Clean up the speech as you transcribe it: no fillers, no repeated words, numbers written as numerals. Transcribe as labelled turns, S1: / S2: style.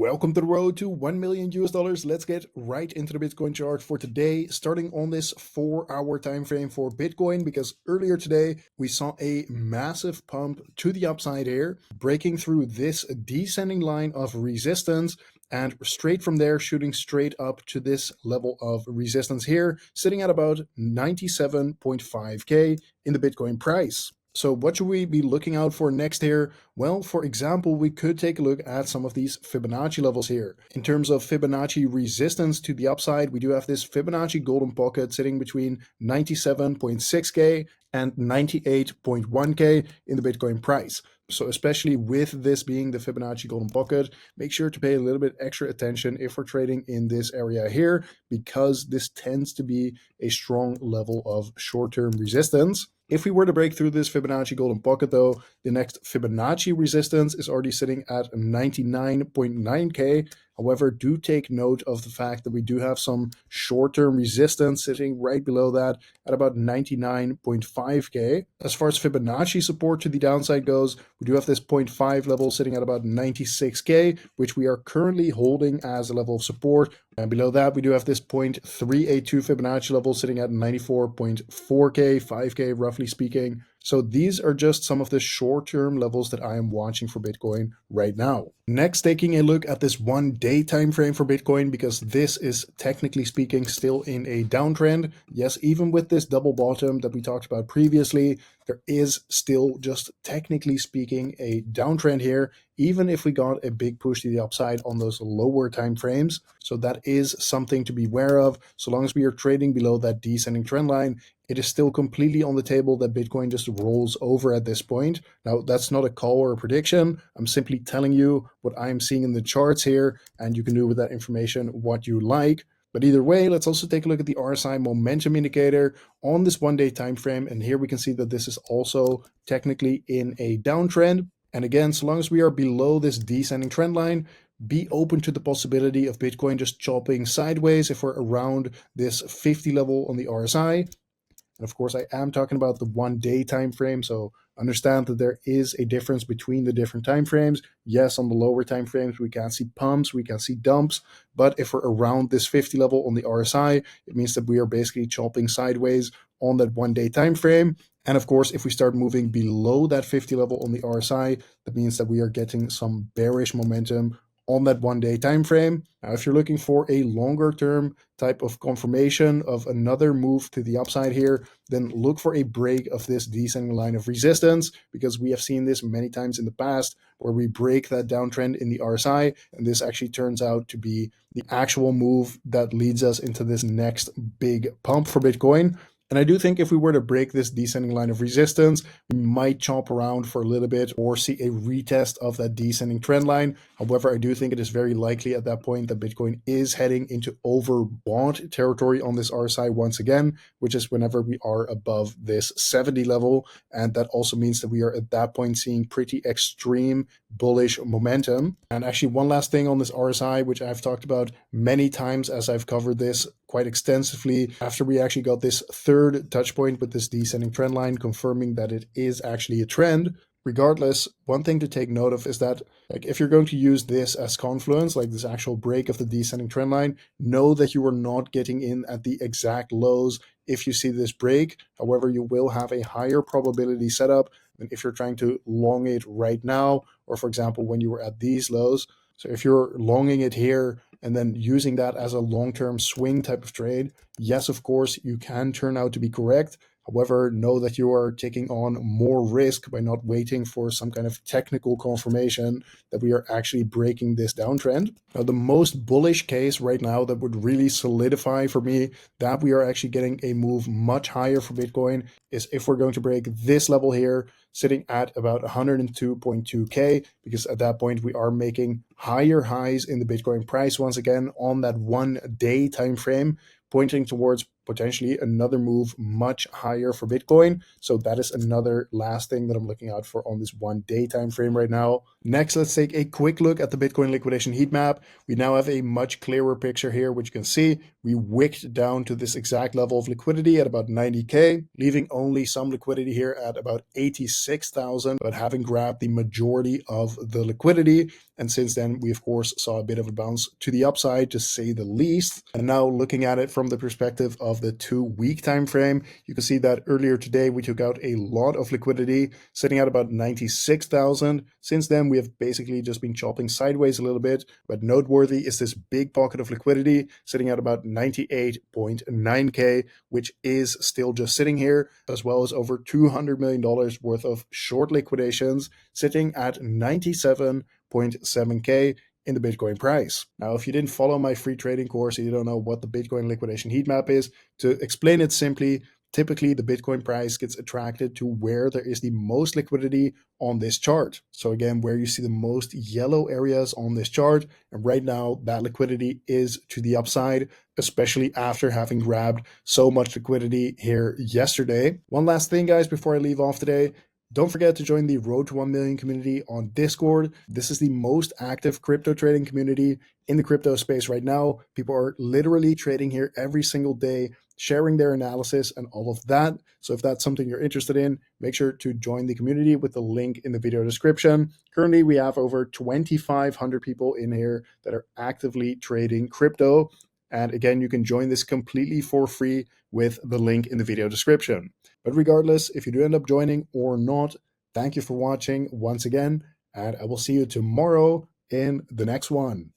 S1: Welcome to the road to 1 million US dollars. Let's get right into the Bitcoin chart for today, starting on this 4-hour time frame for Bitcoin, because earlier today we saw a massive pump to the upside here, breaking through this descending line of resistance and straight from there shooting straight up to this level of resistance here, sitting at about 97.5K in the Bitcoin price. So what should we be looking out for next here? Well, for example, we could take a look at some of these Fibonacci levels here. In terms of Fibonacci resistance to the upside, we do have this Fibonacci golden pocket sitting between 97.6K and 98.1K in the Bitcoin price. So especially with this being the Fibonacci golden pocket, make sure to pay a little bit extra attention if we're trading in this area here, because this tends to be a strong level of short-term resistance. If we were to break through this Fibonacci golden pocket though, the next Fibonacci resistance is already sitting at 99.9K. However, do take note of the fact that we do have some short-term resistance sitting right below that at about 99.5K. As far as Fibonacci support to the downside goes, we do have this 0.5 level sitting at about 96K, which we are currently holding as a level of support. And below that, we do have this 0.382 Fibonacci level sitting at 94.4K, 5K roughly speaking. So these are just some of the short-term levels that I am watching for Bitcoin right now. Next, taking a look at this 1-day time frame for Bitcoin, because this is technically speaking still in a downtrend. Yes, even with this double bottom that we talked about previously, there is still just technically speaking a downtrend here, even if we got a big push to the upside on those lower time frames. So that is something to be aware of. So long as we are trading below that descending trend line, it is still completely on the table that Bitcoin just rolls over at this point. Now, that's not a call or a prediction. I'm simply telling you what I'm seeing in the charts here, and you can do with that information what you like. But either way, let's also take a look at the RSI momentum indicator on this 1-day time frame. And here we can see that this is also technically in a downtrend. And again, so long as we are below this descending trend line, be open to the possibility of Bitcoin just chopping sideways if we're around this 50 level on the RSI. And of course, I am talking about the 1-day time frame, so understand that there is a difference between the different time frames. Yes, on the lower time frames, we can see pumps, we can see dumps, but if we're around this 50 level on the RSI, it means that we are basically chopping sideways on that 1-day time frame. And of course, if we start moving below that 50 level on the RSI, that means that we are getting some bearish momentum on that 1-day time frame. Now, if you're looking for a longer term type of confirmation of another move to the upside here, then look for a break of this descending line of resistance, because we have seen this many times in the past where we break that downtrend in the RSI, and this actually turns out to be the actual move that leads us into this next big pump for Bitcoin. And I do think if we were to break this descending line of resistance, we might chop around for a little bit or see a retest of that descending trend line. However, I do think it is very likely at that point that Bitcoin is heading into overbought territory on this RSI once again, which is whenever we are above this 70 level. And that also means that we are at that point seeing pretty extreme bullish momentum. And actually, one last thing on this RSI, which I've talked about many times as I've covered this quite extensively, after we actually got this third touch point with this descending trend line confirming that it is actually a trend. Regardless, one thing to take note of is that, like, if you're going to use this as confluence, like this actual break of the descending trend line, know that you are not getting in at the exact lows if you see this break. However, you will have a higher probability setup than if you're trying to long it right now, or for example, when you were at these lows. So if you're longing it here and then using that as a long-term swing type of trade, yes, of course, you can turn out to be correct. However, know that you are taking on more risk by not waiting for some kind of technical confirmation that we are actually breaking this downtrend. Now, the most bullish case right now that would really solidify for me that we are actually getting a move much higher for Bitcoin is if we're going to break this level here, sitting at about 102.2K, because at that point we are making higher highs in the Bitcoin price once again on that 1-day time frame, pointing towards potentially another move much higher for Bitcoin. So that is another last thing that I'm looking out for on this 1-day time frame right now. Next, let's take a quick look at the Bitcoin liquidation heat map. We now have a much clearer picture here, which you can see. We wicked down to this exact level of liquidity at about 90K, leaving only some liquidity here at about 86,000, but having grabbed the majority of the liquidity. And since then, we of course saw a bit of a bounce to the upside, to say the least. And now looking at it from the perspective of the 2-week time frame, you can see that earlier today we took out a lot of liquidity, sitting at about 96,000. Since then, we have basically just been chopping sideways a little bit, but noteworthy is this big pocket of liquidity sitting at about 98.9K, which is still just sitting here, as well as over $200 million worth of short liquidations sitting at 97.7K in the Bitcoin price. Now, if you didn't follow my free trading course, you don't know what the Bitcoin liquidation heat map is, to explain it simply, typically the Bitcoin price gets attracted to where there is the most liquidity on this chart. So again, where you see the most yellow areas on this chart, and right now that liquidity is to the upside, especially after having grabbed so much liquidity here yesterday. One last thing, guys, before I leave off today. Don't forget to join the Road to 1 Million community on Discord. This is the most active crypto trading community in the crypto space right now. People are literally trading here every single day, sharing their analysis and all of that. So if that's something you're interested in, make sure to join the community with the link in the video description. Currently, we have over 2,500 people in here that are actively trading crypto. And again, you can join this completely for free with the link in the video description. But regardless, if you do end up joining or not, thank you for watching once again, and I will see you tomorrow in the next one.